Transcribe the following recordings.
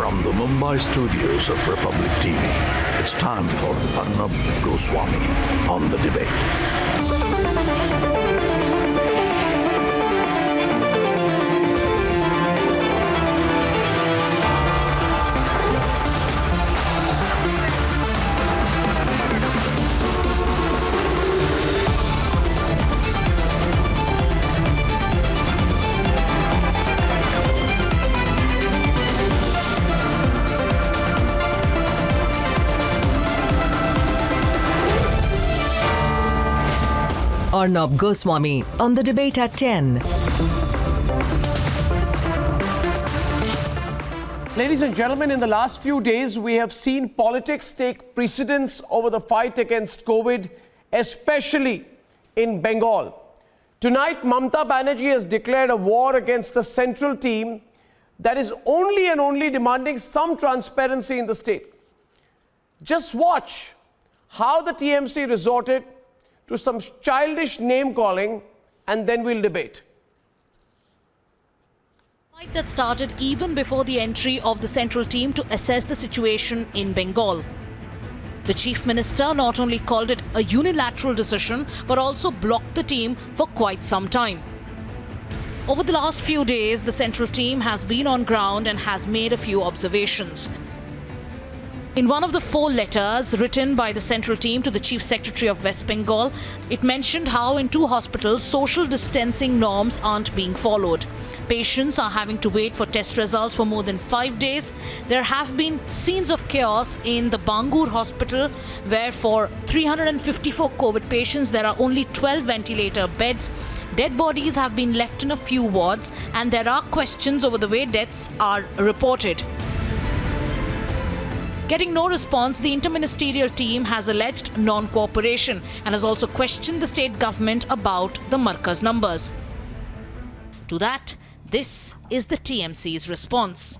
From the Mumbai studios of Republic TV, it's time for Arnab Goswami on The Debate. Arnab Goswami on The Debate at 10. Ladies and gentlemen, in the last few days, we have seen politics take precedence over the fight against COVID, especially in Bengal. Tonight, Mamata Banerjee has declared a war against the central team that is only and only demanding some transparency in the state. Just watch how the TMC resorted to some childish name-calling, and then we'll debate. Fight that started even before the entry of the central team to assess the situation in Bengal. The Chief Minister not only called it a unilateral decision, but also blocked the team for quite some time. Over the last few days, the central team has been on ground and has made a few observations. In one of the 4 letters written by the central team to the Chief Secretary of West Bengal, it mentioned how in 2 hospitals social distancing norms aren't being followed. Patients are having to wait for test results for more than 5 days. There have been scenes of chaos in the Bangur hospital, where for 354 COVID patients there are only 12 ventilator beds. Dead bodies have been left in a few wards, and there are questions over the way deaths are reported. Getting no response, the interministerial team has alleged non-cooperation and has also questioned the state government about the Markaz numbers. To that, this is the TMC's response.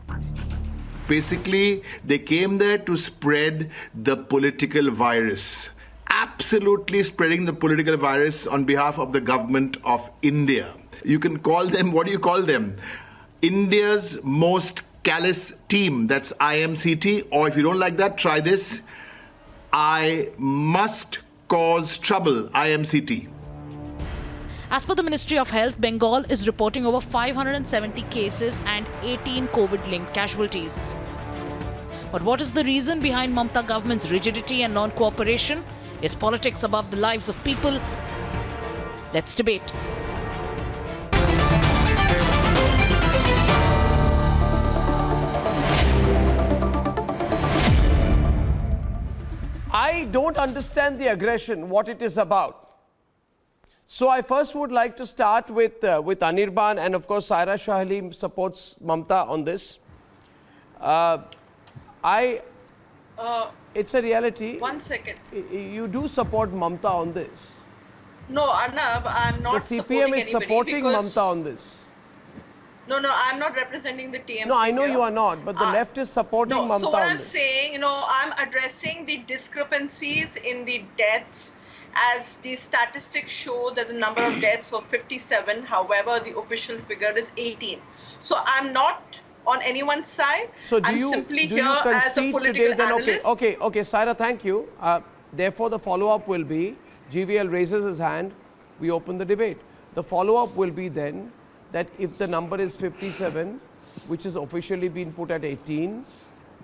Basically, they came there to spread the political virus. Absolutely spreading the political virus on behalf of the government of India. You can call them, what do you call them? India's most callous team, that's IMCT, or if you don't like that, try this. I must cause trouble, IMCT. As per the Ministry of Health, Bengal is reporting over 570 cases and 18 COVID-linked casualties. But what is the reason behind Mamata government's rigidity and non-cooperation? Is politics above the lives of people? Let's debate. I don't understand the aggression, what it is about. So I first would like to start with Anirban, and of course Saira Shah Halim supports Mamata on this. It's a reality. 1 second. You do support Mamata on this. No, Arnab, I'm not The CPM is supporting Mamata on this. No, I'm not representing the TMC. No, I know here. you are not, but the left is supporting Mamata So what on I'm this. saying, I'm addressing the discrepancies in the deaths, as the statistics show that the number of deaths were 57. However, the official figure is 18. So I'm not on anyone's side. So I'm simply here as a concede political today then, analyst. okay, Saira, thank you. Therefore, the follow-up will be, GVL raises his hand, we open the debate. The follow-up will be then that if the number is 57, which has officially been put at 18,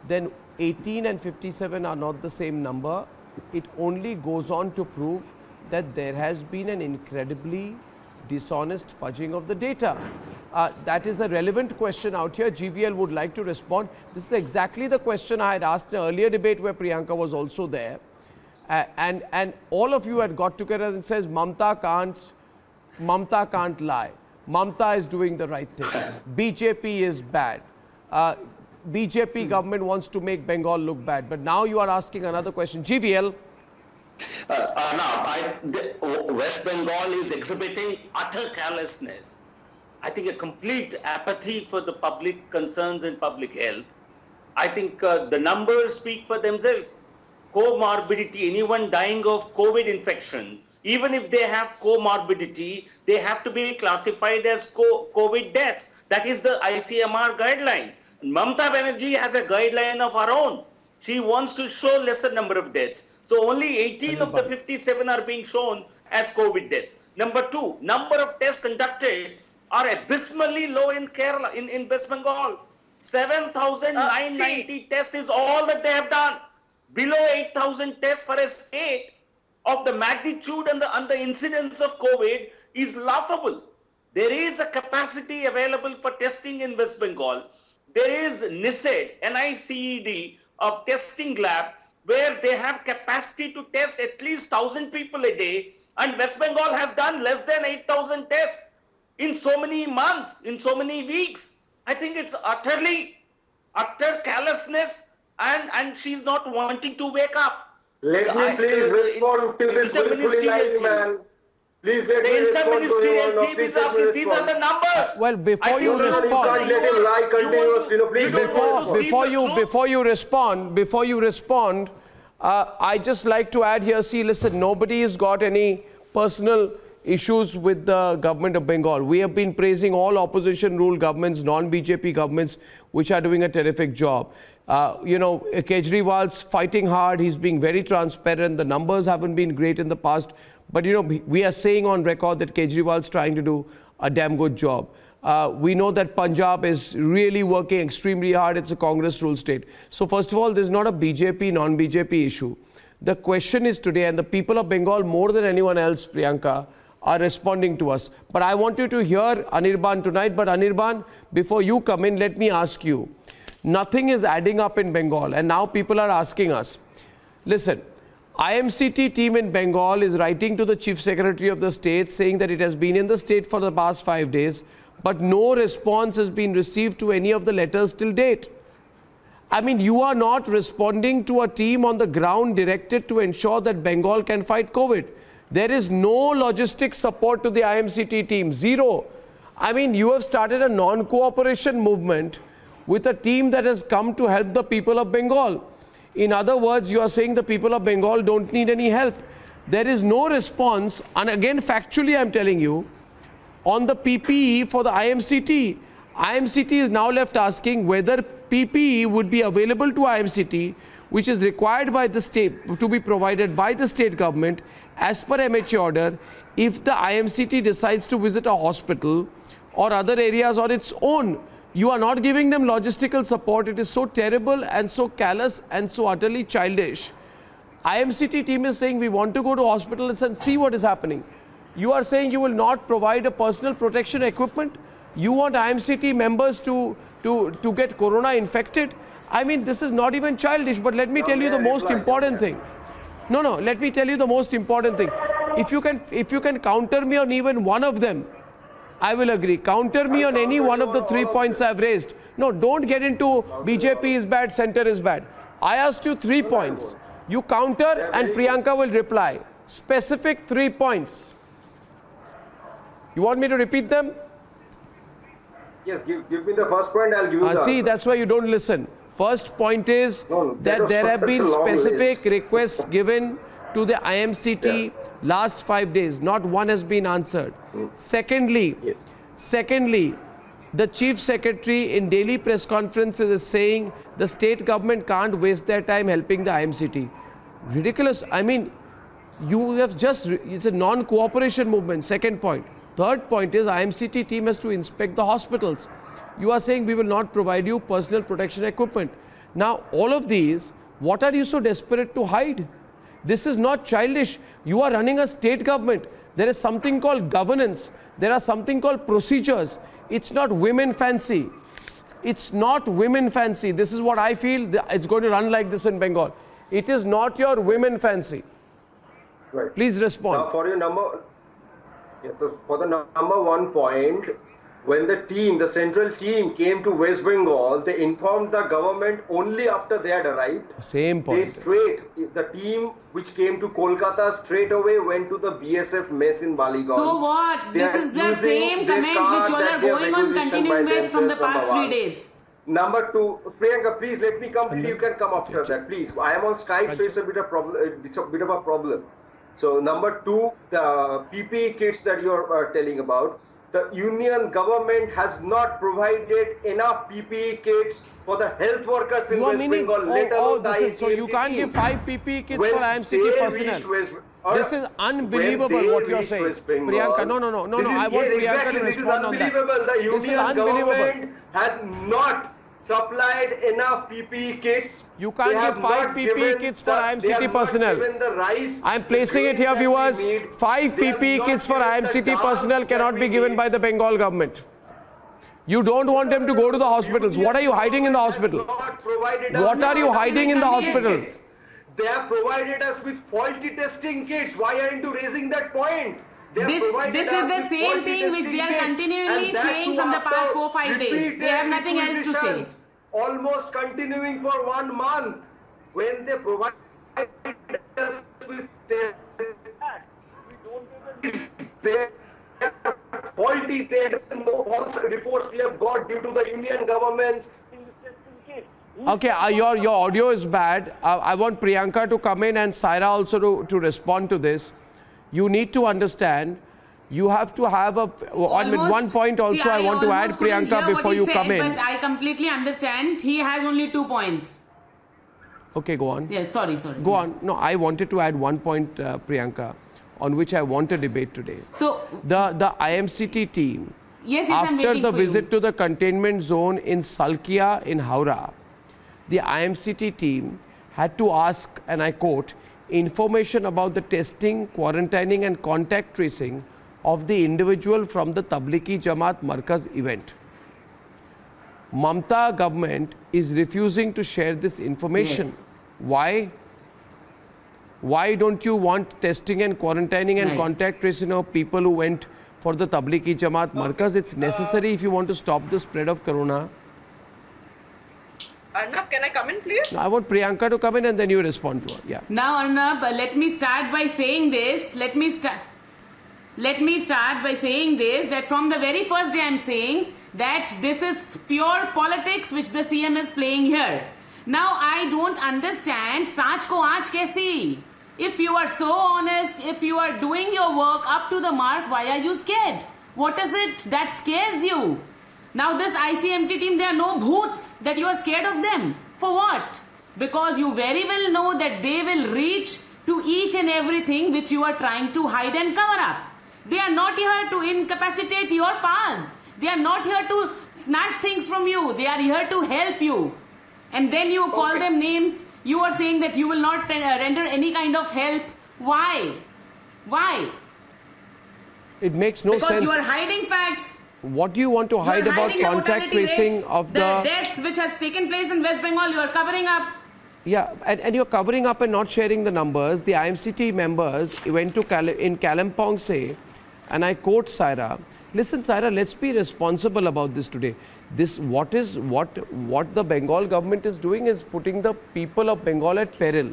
then 18 and 57 are not the same number. It only goes on to prove that there has been an incredibly dishonest fudging of the data. That is a relevant question out here. GVL would like to respond. This is exactly the question I had asked in an earlier debate where Priyanka was also there. And all of you had got together and says Mamata can't lie. Mamata is doing the right thing. BJP is bad. BJP government wants to make Bengal look bad. But now you are asking another question. GVL. West Bengal is exhibiting utter carelessness. I think a complete apathy for the public concerns and public health. I think the numbers speak for themselves. Comorbidity, anyone dying of COVID infection, even if they have comorbidity, they have to be classified as COVID deaths. That is the ICMR guideline. Mamata Banerjee has a guideline of her own. She wants to show lesser number of deaths. So only 18 of the 57 are being shown as COVID deaths. Number two, number of tests conducted are abysmally low in Kerala, in West Bengal. 7,990 tests is all that they have done. Below 8,000 tests for a state of the magnitude and the incidence of COVID is laughable. There is a capacity available for testing in West Bengal. There is NICED, NICED, a testing lab where they have capacity to test at least 1,000 people a day, and West Bengal has done less than 8,000 tests in so many months, in so many weeks. I think it's utter carelessness, and she's not wanting to wake up. Let me please respond to this interministerial man. Please let The me respond to interministerial him. team is asking, these are the numbers. Well, before I you think respond, You can't let him lie continuously. Please let him respond. before you respond, I just like to add here, see, listen, nobody has got any personal issues with the government of Bengal. We have been praising all opposition ruled governments, non-BJP governments, which are doing a terrific job. Kejriwal's fighting hard. He's being very transparent. The numbers haven't been great in the past. But, we are saying on record that Kejriwal's trying to do a damn good job. We know that Punjab is really working extremely hard. It's a Congress-ruled state. So, first of all, this is not a BJP, non-BJP issue. The question is today, and the people of Bengal, more than anyone else, Priyanka, are responding to us. But I want you to hear Anirban tonight. But Anirban, before you come in, let me ask you. Nothing is adding up in Bengal. And now people are asking us, listen, IMCT team in Bengal is writing to the Chief Secretary of the state saying that it has been in the state for the past 5 days, but no response has been received to any of the letters till date. I mean, you are not responding to a team on the ground directed to ensure that Bengal can fight COVID. There is no logistic support to the IMCT team, zero. I mean, you have started a non-cooperation movement with a team that has come to help the people of Bengal. In other words, you are saying the people of Bengal don't need any help. There is no response, and again, factually, I'm telling you, on the PPE for the IMCT. IMCT is now left asking whether PPE would be available to IMCT, which is required by the state, to be provided by the state government as per MHA order, if the IMCT decides to visit a hospital or other areas on its own. You are not giving them logistical support. It is so terrible and so callous and so utterly childish. IMCT team is saying we want to go to hospitals and see what is happening. You are saying you will not provide a personal protection equipment. You want IMCT members to get corona infected. I mean, this is not even childish, but let me tell you the most important thing. No, let me tell you the most important thing. If you can counter me on even one of them, I will agree. Counter me on any one of the 3 points I've raised. No, don't get into BJP is bad, center is bad. I asked you 3 points. You counter and Priyanka will reply. Specific 3 points. You want me to repeat them? Yes, give me the first point, I'll give you the See, answer. that's why you don't listen. First point is that there have been specific requests given to the IMCT last 5 days. Not one has been answered. Secondly, the Chief Secretary in daily press conferences is saying the state government can't waste their time helping the IMCT. Ridiculous. I mean, you have just, it's a non-cooperation movement. Second point. Third point is IMCT team has to inspect the hospitals. You are saying we will not provide you personal protection equipment. Now, all of these, what are you so desperate to hide? This is not childish. You are running a state government. There is something called governance. There are something called procedures. It's not women fancy. It's not women fancy. This is what I feel. It's going to run like this in Bengal. It is not your women fancy. Right. Please respond. Now for your for the number 1 point, when the central team came to West Bengal, they informed the government only after they had arrived. Same point. The team which came to Kolkata straight away went to the BSF mess in Baliganj. So what? This is the same comment which you all are going on continuing with from the past 3 days. Number 2, Priyanka, please let me complete. You can come after that, please. I am on Skype, so it's a bit of a problem. So number 2, the PPE kits that you are telling about. the union government has not provided enough PPE kits for the health workers in You are West meaning, Bengal. let alone the so you ICMT can't team. give 5 PPE kits When for IMCT they personnel. reached West- This is unbelievable when they what you are reached saying. West Bengal, Priyanka, no, this is- I want yes, Priyanka exactly, to this is respond on that. unbelievable. The This is union unbelievable. government has not supplied enough PPE kits. You can't They give have 5 not PPE given kits for the- IMCT they have personnel. Not given the rice, I'm the placing it grains here, that we viewers. need. 5 They have PPE not kits for given the IMCT dals personnel that cannot we be given need. by the Bengal government. You don't want them to go to the hospitals. What are you hiding in the hospital? What are you hiding in the hospital? They have provided us with faulty testing kits. Why aren't you raising that point? They have provided This us is the with same faulty thing which testing they are kits, continually and that saying too from the past after 4-5 days. They repeated have nothing else to say. requisitions, almost continuing for 1 month. When they provide us with tests, we don't even they are faulty. They don't know false reports we have got due to the union government's Okay, your audio is bad. I want Priyanka to come in and Saira also to respond to this. You need to understand, you have to have one point also I want to add, Priyanka, before you come in. But I completely understand. He has only 2 points. Okay, go on. Yes, sorry. Go on. No, I wanted to add 1 point, Priyanka, on which I want a debate today. So, The IMCT team, yes, I'm after waiting the for visit you. to the containment zone in Salkia in Howrah, the IMCT team had to ask, and I quote, information about the testing, quarantining and contact tracing of the individual from the Tablighi Jamaat Markaz event. Mamta government is refusing to share this information. Yes. Why? Why don't you want testing and quarantining and Right. contact tracing of people who went for the Tablighi Jamaat Markaz? It's necessary if you want to stop the spread of corona. Arnab, can I come in, please? I want Priyanka to come in and then you respond to her. Yeah. Now, Arnab, let me start by saying this. Let me start by saying this, that from the very first day I'm saying that this is pure politics which the CM is playing here. Now, I don't understand, Saach ko aaj kaisi? If you are so honest, if you are doing your work up to the mark, why are you scared? What is it that scares you? Now this ICMT team, they are no bhoots that you are scared of them. For what? Because you very well know that they will reach to each and everything which you are trying to hide and cover up. They are not here to incapacitate your powers. They are not here to snatch things from you. They are here to help you. And then you call them names. You are saying that you will not render any kind of help. Why? Why? It makes no Because sense. you are hiding facts. What do you want to You are hide about hiding the contact mortality tracing rates, of the deaths which has taken place in West Bengal, you are covering up. Yeah, and you're covering up and not sharing the numbers. The IMCT members went to in Kalimpong say, and I quote Saira, listen Saira, let's be responsible about this today. What the Bengal government is doing is putting the people of Bengal at peril.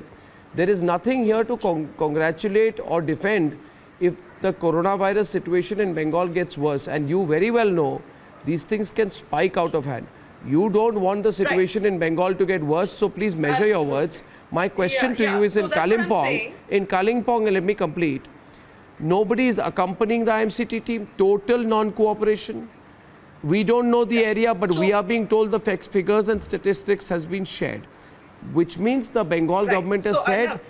There is nothing here to congratulate or defend if the coronavirus situation in Bengal gets worse. And you very well know these things can spike out of hand. You don't want the situation in Bengal to get worse, so please measure your words. My question to you is So in that's what I'm Kalimpong. saying. In Kalimpong, and let me complete. Nobody is accompanying the IMCT team. Total non-cooperation. We don't know the area, but we are being told the figures and statistics has been shared, which means the Bengal government has So, said,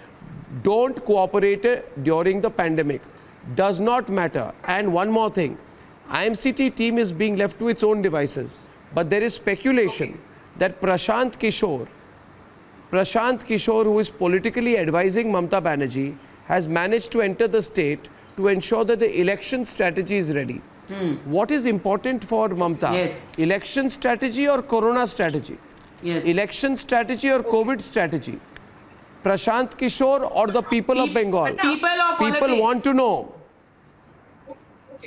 don't cooperate during the pandemic. Does not matter. And one more thing, IMCT team is being left to its own devices. But there is speculation that Prashant Kishore, who is politically advising Mamta Banerjee, has managed to enter the state to ensure that the election strategy is ready. What is important for Mamta? Yes. Election strategy or corona strategy? Yes. Election strategy or COVID strategy? Prashant Kishore or the people of Bengal? People or politics? People want to know.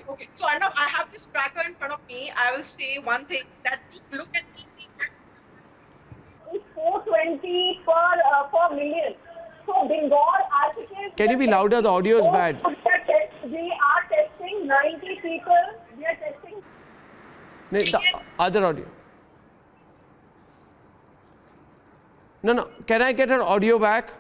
Okay. So Arnab, I have this tracker in front of me. I will say one thing, that look at the 420 per million. So Bengal articles. Can you be louder? The audio is bad. We are testing 90 people. We are testing. The other audio. No. Can I get her audio back?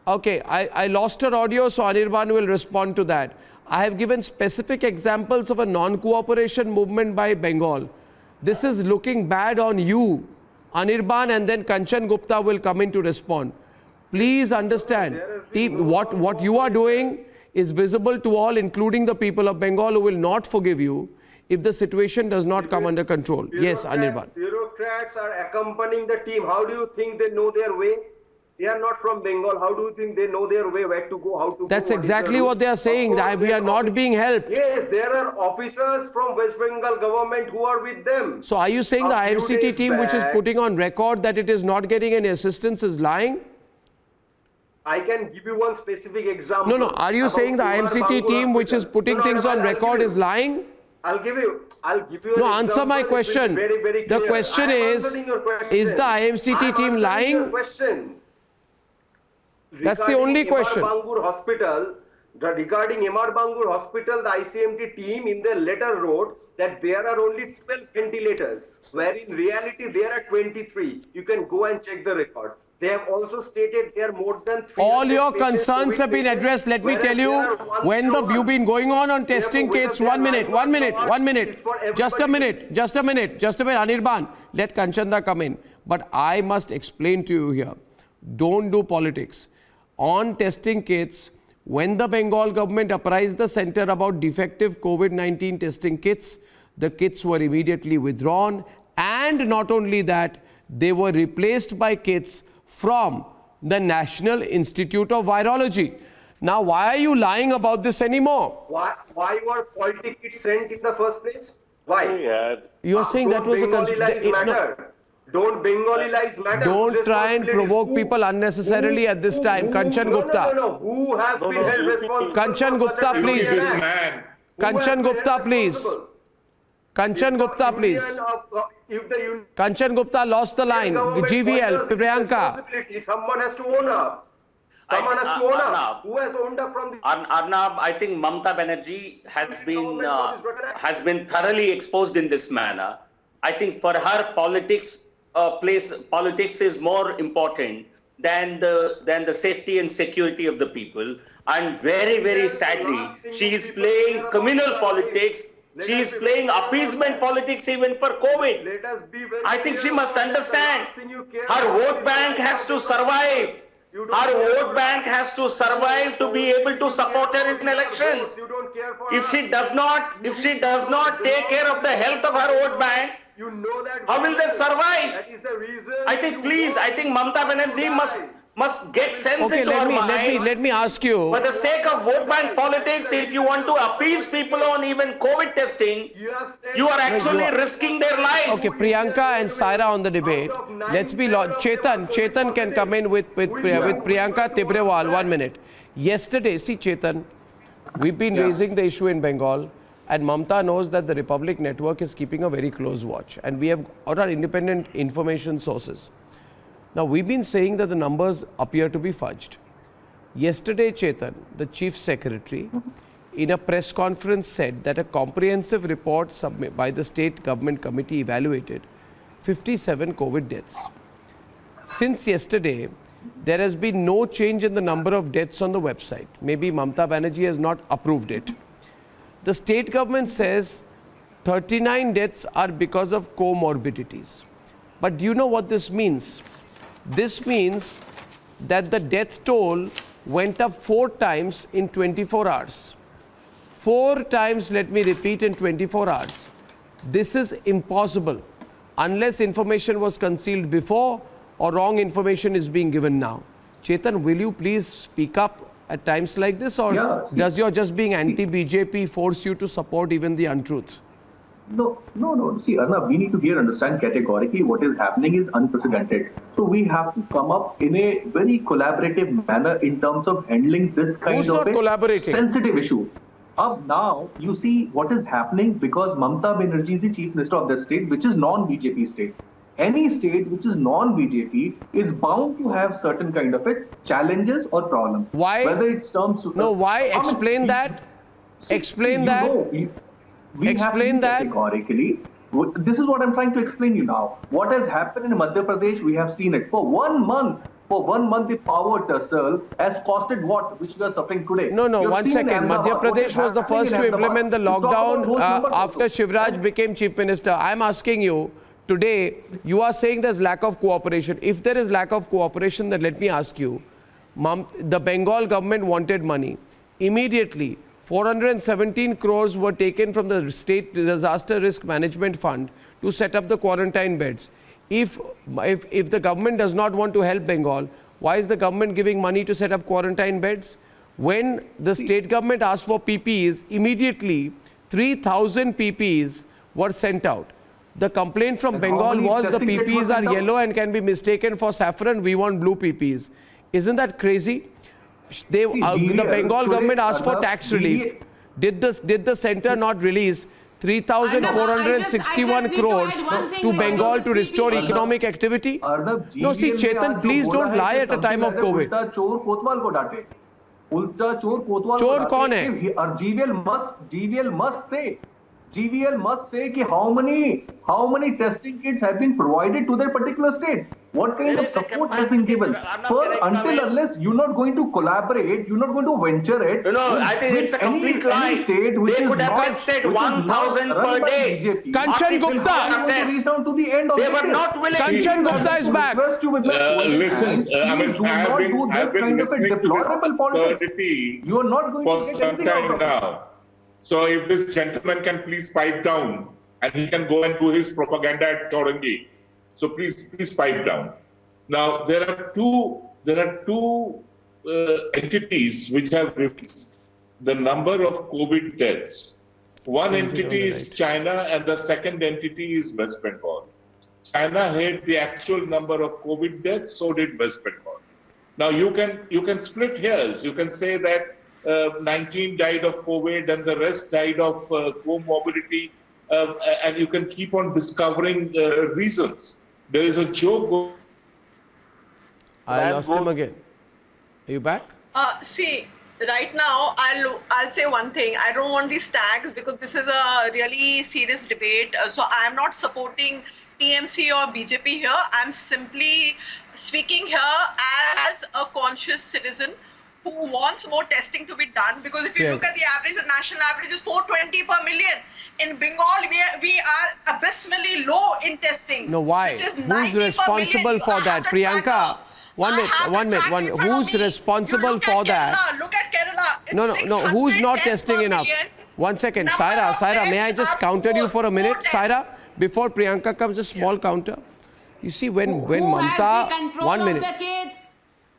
Okay, I lost her audio, so Anirban will respond to that. I have given specific examples of a non-cooperation movement by Bengal. This is looking bad on you, Anirban, and then Kanchan Gupta will come in to respond. Please understand, what you are doing is visible to all, including the people of Bengal, who will not forgive you if the situation does not come under control. Yes, Anirban. Bureaucrats are accompanying the team. How do you think they know their way? They are not from Bengal. How do you think they know their way, where to go, how to go? That's exactly what they are saying, that we are not being helped. Yes, there are officers from West Bengal government who are with them. So are you saying the IMCT team, which is putting on record that it is not getting any assistance, is lying? I can give you one specific example. No. Are you saying the IMCT team, which is putting things on record, is lying? I'll give you No, an answer my example. question. Very, very The clear. question I am is answering your question. the IMCT team lying? Your question. That's the only question. Regarding MR Bangur Hospital, the ICMT team in their letter wrote that there are only 12 ventilators, where in reality there are 23. You can go and check the record. They have also stated there are more than 300 All your patients, concerns COVID have been patients, addressed. Let me whereas tell you, there are when you've been going on testing Therefore, kits, whether 1 minute, they are 1 minute, lying or 1 not minute, is for just a everybody. minute, Anirban, let Kanchanda come in. But I must explain to you here, don't do politics. On testing kits, when the Bengal government apprised the center about defective COVID-19 testing kits, the kits were immediately withdrawn, and not only that, they were replaced by kits from the National Institute of Virology. Now, why are you lying about this anymore? Why were faulty kits sent in the first place? Why? You are saying that was a Bengali lies matter. Don't Bengali lies matter. Don't try and provoke people unnecessarily at this time. Kanchan Gupta. No. Who has been held responsible? Kanchan Gupta, please. Kanchan Gupta, please. Kanchan Gupta, please. Kanchan Gupta lost the line. GVL, Priyanka. Someone has to own up. Someone has to own up. Who has owned up from the... Arnab, I think Mamata Banerjee has been thoroughly exposed in this manner. I think for her, politics is more important than the safety and security of the people. And very, very sadly, she is playing communal politics. She is playing appeasement politics even for COVID. I think she must understand her vote bank has to survive. Her vote bank has to survive to be able to support her in elections. If she does not take care of the health of her vote bank, how will they survive? I think Mamata Banerjee must get sense into her mind. Let me ask you. For the sake of vote bank politics, if you want to appease people on even COVID testing, you are actually risking their lives. Okay, Priyanka and Saira on the debate. Let's be Chetan can come in with Priyanka Tibrewal. 1 minute. Yesterday, see Chetan, we've been raising the issue in Bengal, and Mamata knows that the Republic Network is keeping a very close watch, and we have our independent information sources. Now, we've been saying that the numbers appear to be fudged. Yesterday, Chetan, the Chief Secretary, in a press conference said that a comprehensive report submitted by the State Government Committee evaluated 57 COVID deaths. Since yesterday, there has been no change in the number of deaths on the website. Maybe Mamata Banerjee has not approved it. The state government says 39 deaths are because of comorbidities. But do you know what this means? This means that the death toll went up 4 times in 24 hours. 4 times, let me repeat, in 24 hours. This is impossible unless information was concealed before or wrong information is being given now. Chetan, will you please speak up at times like this, or does your just being anti-BJP force you to support even the untruth? No. See, Arnab, we need to understand categorically what is happening is unprecedented. So we have to come up in a very collaborative manner in terms of handling this kind of a sensitive issue. Now, you see what is happening because Mamata Banerjee is the Chief Minister of the state, which is non-BJP state. Any state which is non-BJP is bound to have certain kind of challenges or problems. Why? Whether it's terms... why? Explain that. Explain that. Explain that. Categorically. This is what I'm trying to explain you now. What has happened in Madhya Pradesh, we have seen it. For 1 month, for 1 month the power tussle has costed what, which we are suffering today. No, You've one seen second. Ahmedabad, Madhya what is Pradesh was the happening first in to implement the Ahmedabad. You talk about lockdown those numbers after also. Shivraj became Chief Minister. I'm asking you, today, you are saying there's lack of cooperation. If there is lack of cooperation, then let me ask you, the Bengal government wanted money. Immediately, 417 crores were taken from the State Disaster Risk Management Fund to set up the quarantine beds. If the government does not want to help Bengal, why is the government giving money to set up quarantine beds? When the state government asked for PPEs, immediately 3,000 PPEs were sent out. The complaint from Bengal was the PPEs are yellow and can be mistaken for saffron. We want blue PPEs. Isn't that crazy? The Bengal government asked for tax relief. Did the center not release 3,461 crores to Bengal to restore economic activity? No, see, Chetan, please don't lie at a time of COVID. चोर कौन है? GVL must say कि how many testing kits have been provided to that particular state. What kind of support has been given? First, until unless you're not going to collaborate, you're not going to venture it. I think it's a complete lie. They could have tested 1,000 per day. Kanchan Gupta. They were not willing. Kanchan Gupta is back. Listen, I mean, I've been listening to this absurdity for some time now. So if this gentleman can please pipe down and he can go and do his propaganda at Chaurangi. So please pipe down. Now there are two entities which have released the number of COVID deaths. One entity is China and the second entity is West Bengal. China had the actual number of COVID deaths, so did West Bengal. Now you can split hairs. You can say that 19 died of COVID and the rest died of comorbidity, and you can keep on discovering reasons. There is a joke. I lost him again. Are you back? See, right now, I'll say one thing. I don't want these tags because this is a really serious debate. So I'm not supporting TMC or BJP here. I'm simply speaking here as a conscious citizen who wants more testing to be done, because if you look at the average, the national average is 420 per million. In Bengal, we are abysmally low in testing. No, why? Who's responsible for that? Priyanka, one minute. Who's responsible for that? Look at Kerala. No. Who's not testing enough? 1 second. Saira, may I just counter you for a minute? Saira, before Priyanka comes, a small counter. You see, when Mamata... 1 minute.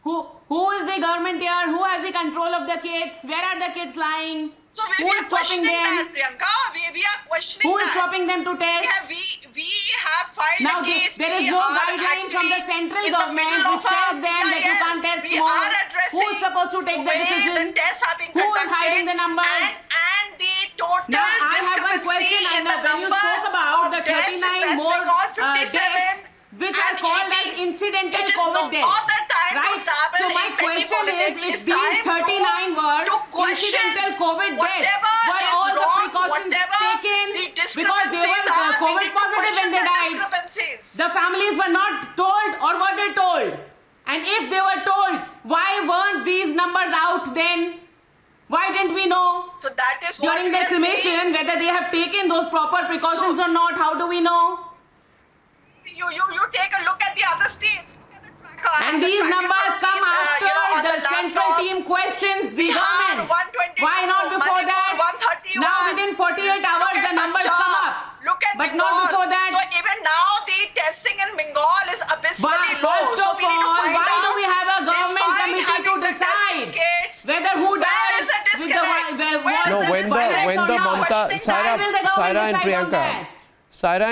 Who is the government here? Who has the control of the kids? Where are the kids lying? So who is stopping them? That, Priyanka. We are questioning Who is stopping them to test? Yeah, we have filed now a case. There is no guideline from the central government which tells them that you can't test more. Who is supposed to take the decision? Who is hiding the numbers? And the total now, I have one question. When you spoke about the 39 more deaths, which are called as incidental COVID deaths, right? So my question is, if these 39 were incidental COVID deaths, were all the precautions taken because they were COVID positive when they died? The families were not told, or were they told? And if they were told, why weren't these numbers out then? Why didn't we know? So that is during their cremation whether they have taken those proper precautions or not? How do we know? You take a look at the other states. And these numbers come after the central team questions the government. Why not before that? Now within 48 hours the numbers come up. But not before that. So even now the testing in Bengal is abysmally low. First of all, why do we have a government committee to decide whether who dies with the when the Mamata, Saira and Priyanka. Saira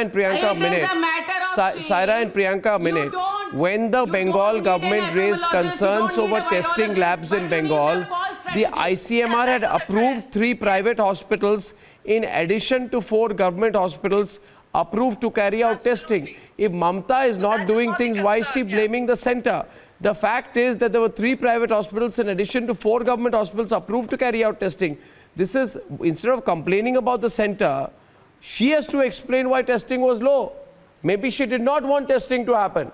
and Priyanka, a minute. When the Bengal government raised concerns over testing labs in Bengal, the ICMR had approved 3 private hospitals in addition to 4 government hospitals approved to carry out testing. If Mamata is not doing things, why is she blaming the center? The fact is that there were 3 private hospitals in addition to 4 government hospitals approved to carry out testing. This is, instead of complaining about the center, she has to explain why testing was low. Maybe she did not want testing to happen.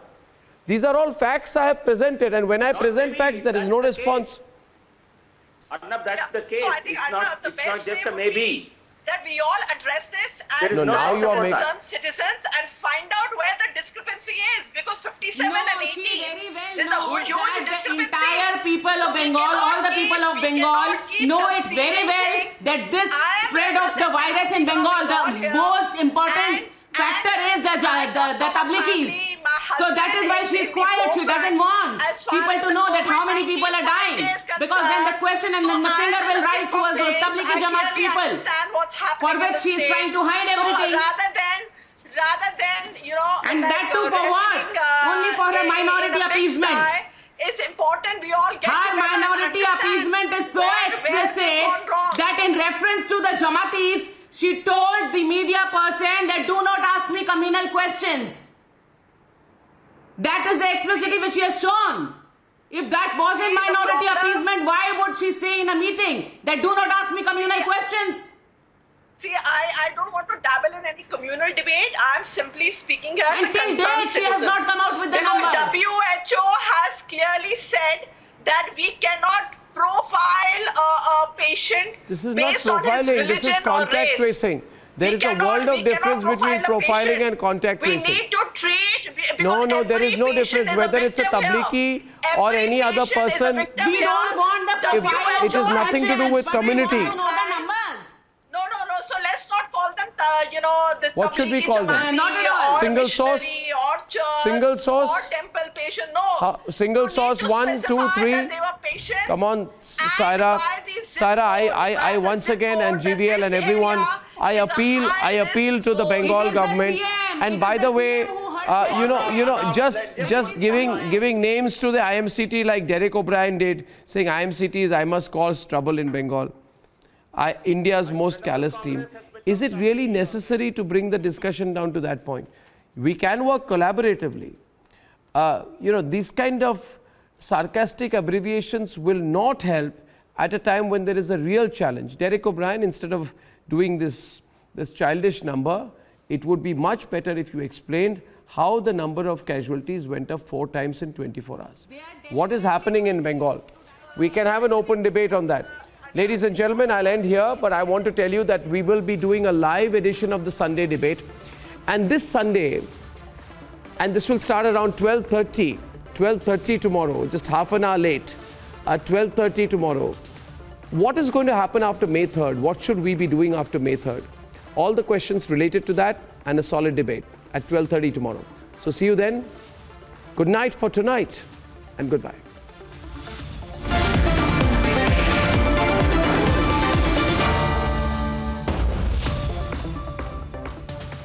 These are all facts I have presented, and when I present facts, there is no response. Arnab, that's the case. So I think, it's Arnab, the not best just way a would maybe. be that we all address this There as is no now you are concerned citizens and find out where the discrepancy is, because 57 No, and 18 she very well there's knows a huge that the discrepancy. entire people of So we Bengal, cannot all the keep- people of we Bengal cannot keep know it very conceding well things. that this I am spread of the virus in representing Bengal, the Bengal here, most important factor is the tabligis. So that is why she is quiet. She doesn't want people to know that how many people are dying. Because then the question and then the finger will rise towards those tablighi Jamaat people, for which she is trying to hide everything. Rather than, you know, And that too for what? Only for her minority appeasement. It's important we all get Her together and minority understand appeasement is so where we've explicit gone wrong. that in reference to the Jamatis, she told the media person that do not ask me communal questions. That is the explicitity which she has shown. If that wasn't See, the minority problem- appeasement, why would she say in a meeting that do not ask me communal questions? See, I don't want to dabble in any communal debate. I'm simply speaking here as a Until concerned date, she has citizen. not come out with the Because numbers. WHO has clearly said that we cannot profile a patient This is not based on his profiling, this is religion or contact race. tracing. There We is a cannot- world of we cannot difference between profile a profiling patient. and contact We tracing. need to treat. No, because there is every no patient difference is a whether it's a victim here. tablighi or Every any other patient is a person. victim We here. don't want the If- profile of it has the nothing to do patient. with We community. want to know the numbers. No. So let's not call them, this What should we Tablighi call them? Jamaati Not at all. or Single source? missionary or church Single source? or temple patient. No. Single You need source, to 1, 2, specify 3. that they were patients. Come on, And Saira. by the zip Saira, code, I by the once zip again, and code that GVL and this everyone, area I is a appeal high-risk to the zone. Bengal It is the government. CM. And It by is the the way, CM who hurt just giving names to the IMCT like Derek O'Brien did, saying IMCT is I must cause trouble in Bengal. India's most callous team. Is it really necessary to bring the discussion down to that point? We can work collaboratively. These kind of sarcastic abbreviations will not help at a time when there is a real challenge. Derek O'Brien, instead of doing this childish number, it would be much better if you explained how the number of casualties went up 4 times in 24 hours. What is happening in Bengal? We can have an open debate on that. Ladies and gentlemen, I'll end here, but I want to tell you that we will be doing a live edition of the Sunday debate. And this Sunday, and this will start around 12:30 tomorrow, just half an hour late, at 12:30 tomorrow. What is going to happen after May 3rd? What should we be doing after May 3rd? All the questions related to that and a solid debate at 12:30 tomorrow. So see you then. Good night for tonight and goodbye.